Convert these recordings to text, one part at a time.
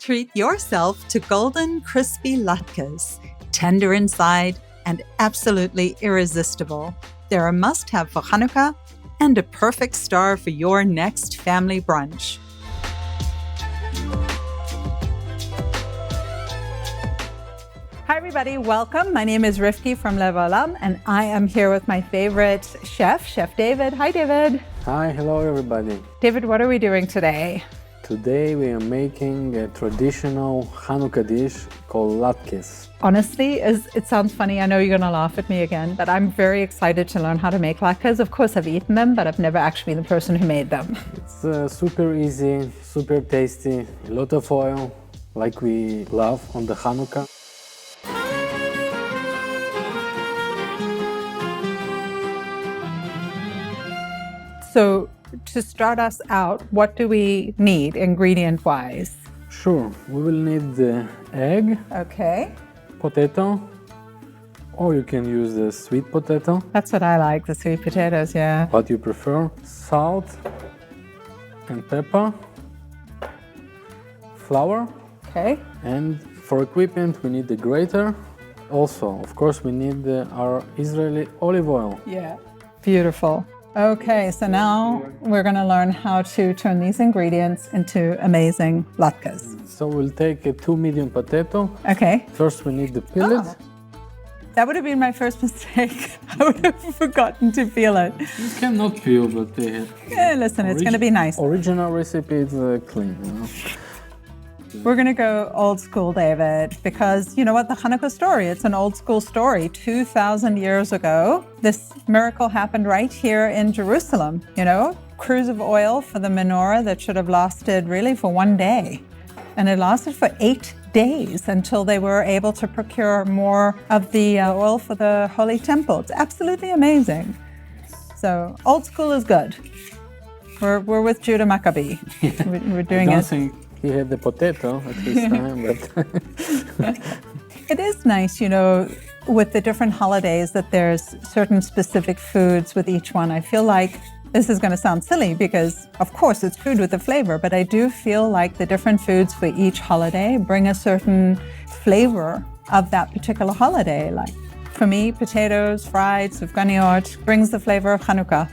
Treat yourself to golden, crispy latkes, tender inside and absolutely irresistible. They're a must-have for Hanukkah and a perfect star for your next family brunch. Hi everybody, welcome. My name is Rivki from Lev Haolam, and I am here with my favorite chef, Chef David. Hi David. Hi, hello everybody. David, what are we doing today? Today we are making a traditional Hanukkah dish called latkes. Honestly, it sounds funny. I know you're going to laugh at me again, but I'm very excited to learn how to make latkes. Of course, I've eaten them, but I've never actually been the person who made them. It's super easy, super tasty, a lot of oil, like we love on the Hanukkah. So, to start us out, what do we need ingredient-wise? Sure, we will need the egg, Okay. potato, or you can use the sweet potato, That's what I like, the sweet potatoes, yeah. what you prefer, salt and pepper, flour, Okay. and for equipment we need the grater. Also, of course, we need our Israeli olive oil. Yeah. Beautiful. Okay, so now we're going to learn how to turn these ingredients into amazing latkes. So we'll take a 2 medium potato. Okay. First we need the peel it. Oh. That would have been my first mistake. I would have forgotten to peel it. You cannot peel, but Listen, it's going to be nice. Original recipe is clean, you know. We're going to go old school, David, because you know what? The Hanukkah story, it's an old school story. 2,000 years ago, this miracle happened right here in Jerusalem, you know? Cruise of oil for the menorah that should have lasted really for one day. And it lasted for 8 days until they were able to procure more of the oil for the Holy Temple. It's absolutely amazing. So old school is good. We're with Judah Maccabee. We're doing I don't it. think he had the potato at this time, but It is nice, you know, with the different holidays that there's certain specific foods with each one. I feel like this is going to sound silly because, of course, it's food with a flavor, but I do feel like the different foods for each holiday bring a certain flavor of that particular holiday. Like for me, potatoes, fried, sufganiyot brings the flavor of Hanukkah.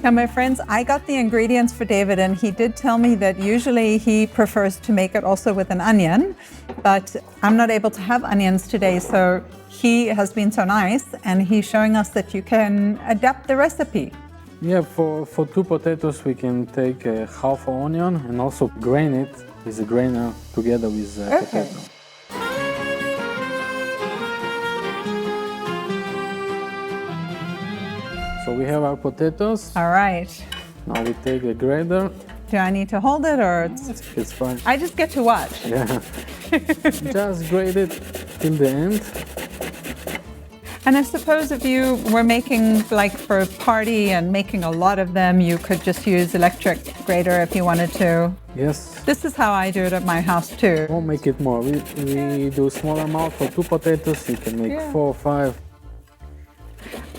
Now, my friends, I got the ingredients for David, and he did tell me that usually he prefers to make it also with an onion, but I'm not able to have onions today, so he has been so nice, and he's showing us that you can adapt the recipe. yeah, for 2 potatoes we can take a half onion and also grain it with a grainer together with potato. So we have our potatoes. All right. Now we take a grater. Do I need to hold it, or It's fine. I just get to watch? Yeah. Just grate it till the end. And I suppose if you were making, like for a party and making a lot of them, you could just use electric grater if you wanted to. Yes. This is how I do it at my house too. Won't make it more. We do small amount for 2 potatoes. You can make 4 or 5.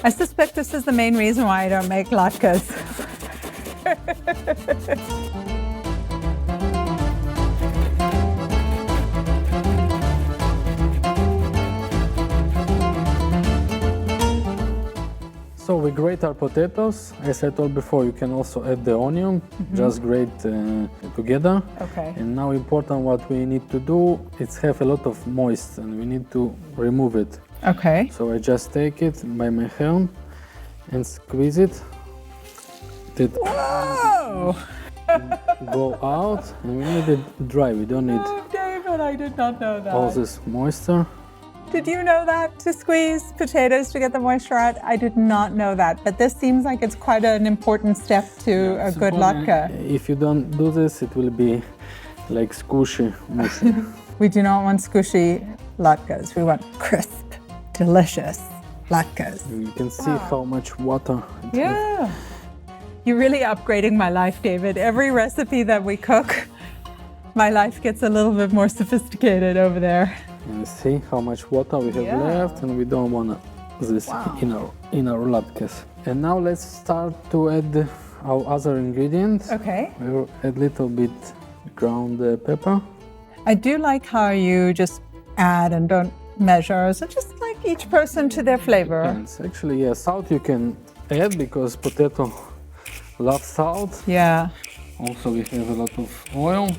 I suspect this is the main reason why I don't make latkes. So we grate our potatoes. As I told before, you can also add the onion. Just grate together. Okay. And now important what we need to do is have a lot of moist, and we need to remove it. Okay. So I just take it by my hand and squeeze it. Whoa! Go out, and we need it dry. We don't need Oh, David, I did not know that. all this moisture. Did you know that, to squeeze potatoes to get the moisture out? I did not know that, but this seems like it's quite an important step to a good latke. If you don't do this, it will be like squishy, mushy. We do not want squishy latkes. We want crisp, delicious latkes. You can see how much water it has. Yeah. You're really upgrading my life, David. Every recipe that we cook, my life gets a little bit more sophisticated over there. And see how much water we have left, and we don't want this in our latkes. And now let's start to add our other ingredients. Okay. We'll add a little bit ground pepper. I do like how you just add and don't measure. So just like each person to their flavor. Depends. Actually, yeah, salt you can add because potato loves salt. Yeah. Also, we have a lot of oil.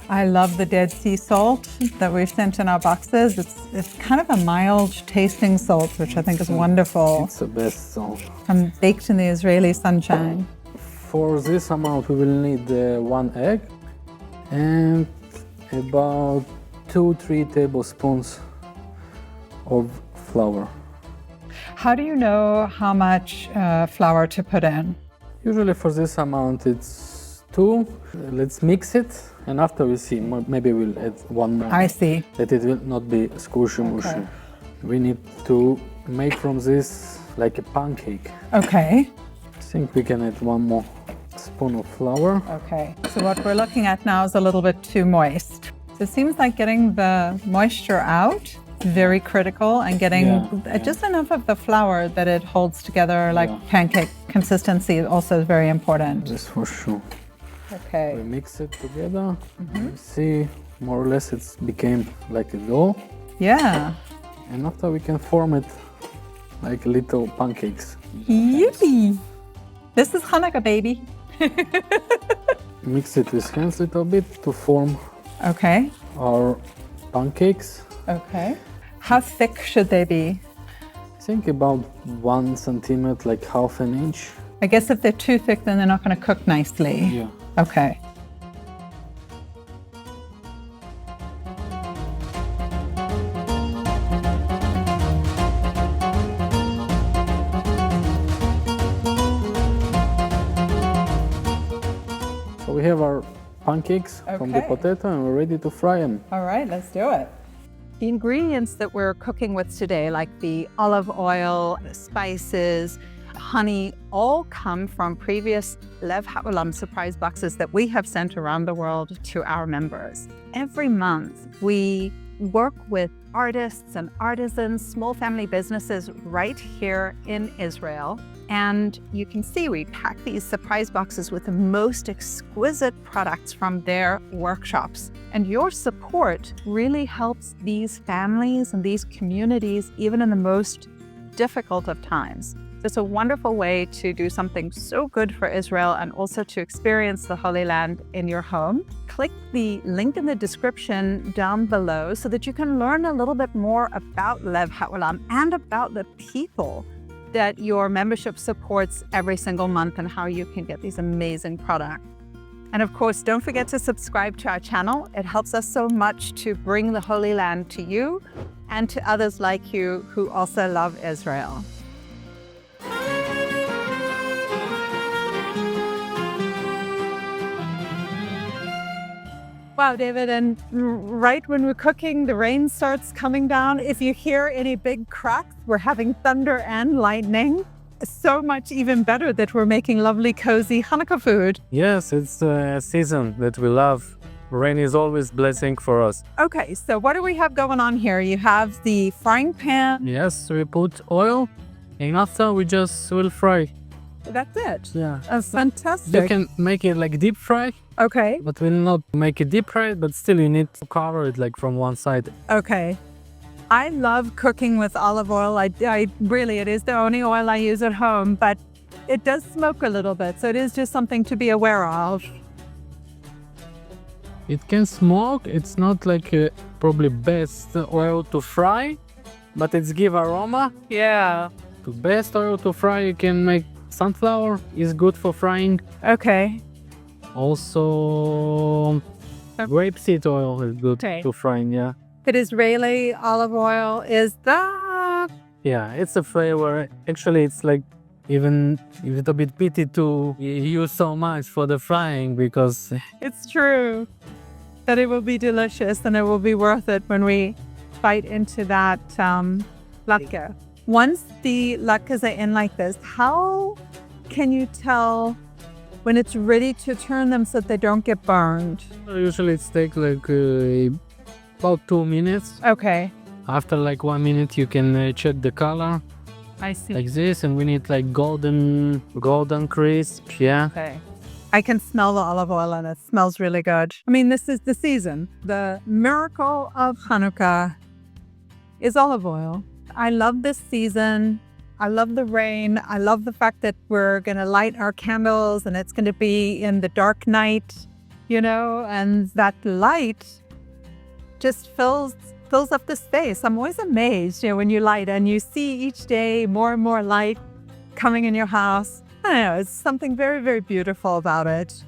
I love the Dead Sea salt that we've sent in our boxes. It's kind of a mild tasting salt, which I think is wonderful. It's the best salt. And baked in the Israeli sunshine. For this amount, we will need 1 egg and about 2-3 tablespoons of flour. How do you know how much flour to put in? Usually for this amount, it's 2. Let's mix it, and after we see, maybe we'll add 1 more. I see. That it will not be squishy mushy. Okay. We need to make from this like a pancake. Okay. I think we can add 1 more spoon of flour. Okay. So what we're looking at now is a little bit too moist. So it seems like getting the moisture out is very critical, and getting just enough of the flour that it holds together like pancake consistency also is very important. This for sure. Okay. We mix it together. See, more or less it's became like a dough. Yeah. And after we can form it like little pancakes. Yippee! This is Hanukkah, baby. Mix it with hands a little bit to form our pancakes. Okay. How thick should they be? I think about 1 centimeter, like half an inch. I guess if they're too thick, then they're not going to cook nicely. Yeah. Okay. So we have our pancakes from the potato, and we're ready to fry them. All right, let's do it. The ingredients that we're cooking with today, like the olive oil, the spices, honey, all come from previous Lev Haolam surprise boxes that we have sent around the world to our members. Every month, we work with artists and artisans, small family businesses right here in Israel. And you can see we pack these surprise boxes with the most exquisite products from their workshops. And your support really helps these families and these communities, even in the most difficult of times. It's a wonderful way to do something so good for Israel and also to experience the Holy Land in your home. Click the link in the description down below so that you can learn a little bit more about Lev Haolam and about the people that your membership supports every single month and how you can get these amazing products. And of course, don't forget to subscribe to our channel. It helps us so much to bring the Holy Land to you and to others like you who also love Israel. Wow, David, and right when we're cooking, the rain starts coming down. If you hear any big cracks, we're having thunder and lightning. So much even better that we're making lovely, cozy Hanukkah food. Yes, it's a season that we love. Rain is always blessing for us. Okay, so what do we have going on here? You have the frying pan. Yes, we put oil, and after we just will fry. That's it. Yeah. That's fantastic. You can make it like deep fry, Okay. but we'll not make it deep fry, but still you need to cover it like from one side. Okay. I love cooking with olive oil. I really, it is the only oil I use at home, but it does smoke a little bit. So it is just something to be aware of. It can smoke. It's not like probably best oil to fry, but it's give aroma. Yeah. The best oil to fry you can make sunflower is good for frying. Okay. Also, grapeseed oil is good to frying, yeah. But Israeli olive oil is the... Yeah, it's a flavor. Actually, it's like even a little bit pity to use so much for the frying because... It's true that it will be delicious and it will be worth it when we bite into that latke. Once the latkes are in like this, how can you tell when it's ready to turn them so that they don't get burned? Usually it takes like about 2 minutes. Okay. After like 1 minute you can check the color. I see. Like this, and we need like golden crisp, yeah. Okay. I can smell the olive oil and it smells really good. I mean, this is the season. The miracle of Hanukkah is olive oil. I love this season. I love the rain. I love the fact that we're going to light our candles and it's going to be in the dark night, and that light just fills up the space. I'm always amazed, when you light and you see each day more and more light coming in your house. I don't know, it's something very, very beautiful about it.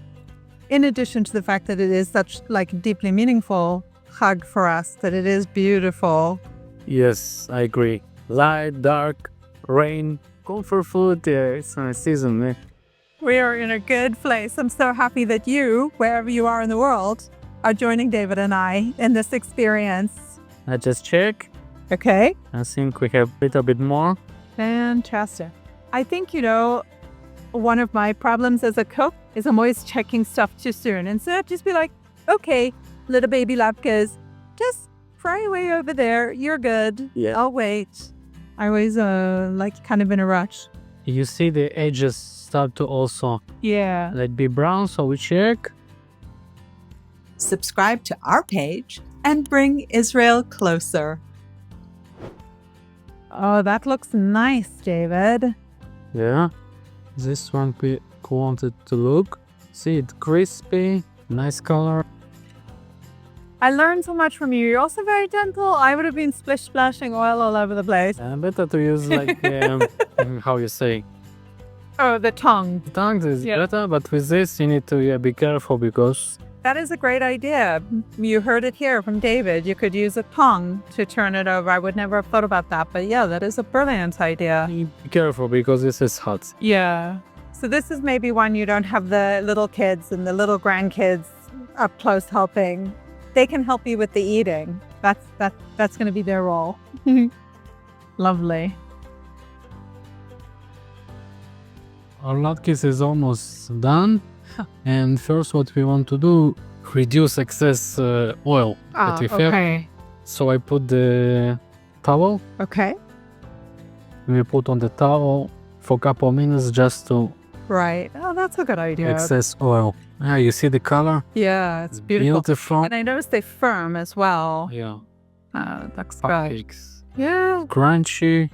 In addition to the fact that it is such deeply meaningful hug for us, that it is beautiful. Yes, I agree. Light, dark, rain, comfort food, it's a season. Eh? We are in a good place. I'm so happy that you, wherever you are in the world, are joining David and I in this experience. I just check. Okay. I think we have a little bit more. Fantastic. I think, one of my problems as a cook is I'm always checking stuff too soon. And so I'd just be like, okay, little baby latkes, just fry away over there. You're good. Yeah. I'll wait. I always kind of in a rush. You see the edges start to also be brown, so we check. Subscribe to our page and bring Israel closer. Oh, that looks nice, David. Yeah. This one we wanted to look. See, it's crispy, nice color. I learned so much from you. You're also very gentle. I would have been splashing oil all over the place. Better to use how you say? Oh, the tongue. The tongue is better, but with this you need to be careful because... That is a great idea. You heard it here from David. You could use a tongue to turn it over. I would never have thought about that. But yeah, that is a brilliant idea. Be careful because this is hot. Yeah. So this is maybe one you don't have the little kids and the little grandkids up close helping. They can help you with the eating. That's going to be their role. Lovely. Our latkes is almost done. And first what we want to do, reduce excess oil that we have. Okay. So I put the towel. Okay. We put on the towel for a couple of minutes just to... Right. Oh, that's a good idea. Excess oil. Yeah, you see the color? Yeah, it's beautiful. Beautiful. And I noticed they're firm as well. Yeah. That's good. Pancakes. Yeah. Crunchy.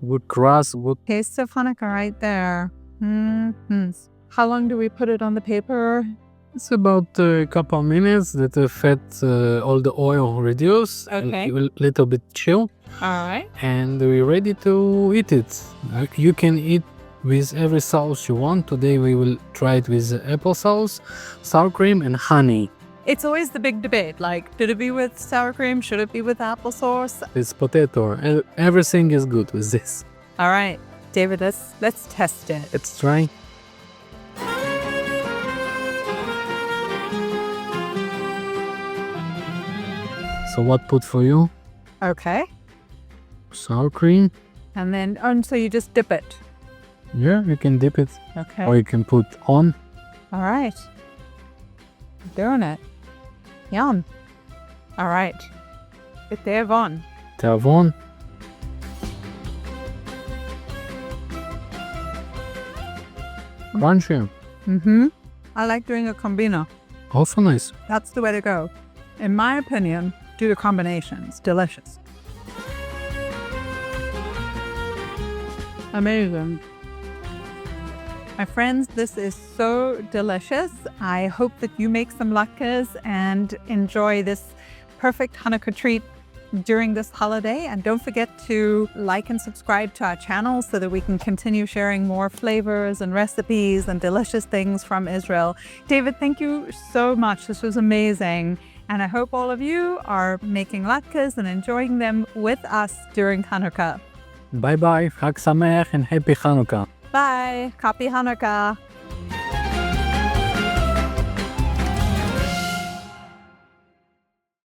Good crust. Good. Taste of Hanukkah right there. Mm-hmm. How long do we put it on the paper? It's about a couple of minutes that the fat, all the oil reduce. Okay. And a little bit chill. All right. And we're ready to eat it. You can eat with every sauce you want. Today we will try it with applesauce, sour cream and honey. It's always the big debate, should it be with sour cream? Should it be with applesauce? It's potato. Everything is good with this. All right, David, let's test it. Let's try. So what put for you? Okay. Sour cream. And then, so you just dip it. Yeah, you can dip it. Okay. Or you can put on. All right. Doing it. Yum. All right. Get on. Tavon. Crunchy. Mm-hmm. I like doing a combino. Also nice. That's the way to go. In my opinion, do the combinations. Delicious. Amazing. My friends, this is so delicious. I hope that you make some latkes and enjoy this perfect Hanukkah treat during this holiday. And don't forget to like and subscribe to our channel so that we can continue sharing more flavors and recipes and delicious things from Israel. David, thank you so much. This was amazing. And I hope all of you are making latkes and enjoying them with us during Hanukkah. Bye-bye. Chag Sameach and Happy Hanukkah. Bye. Happy Hanukkah.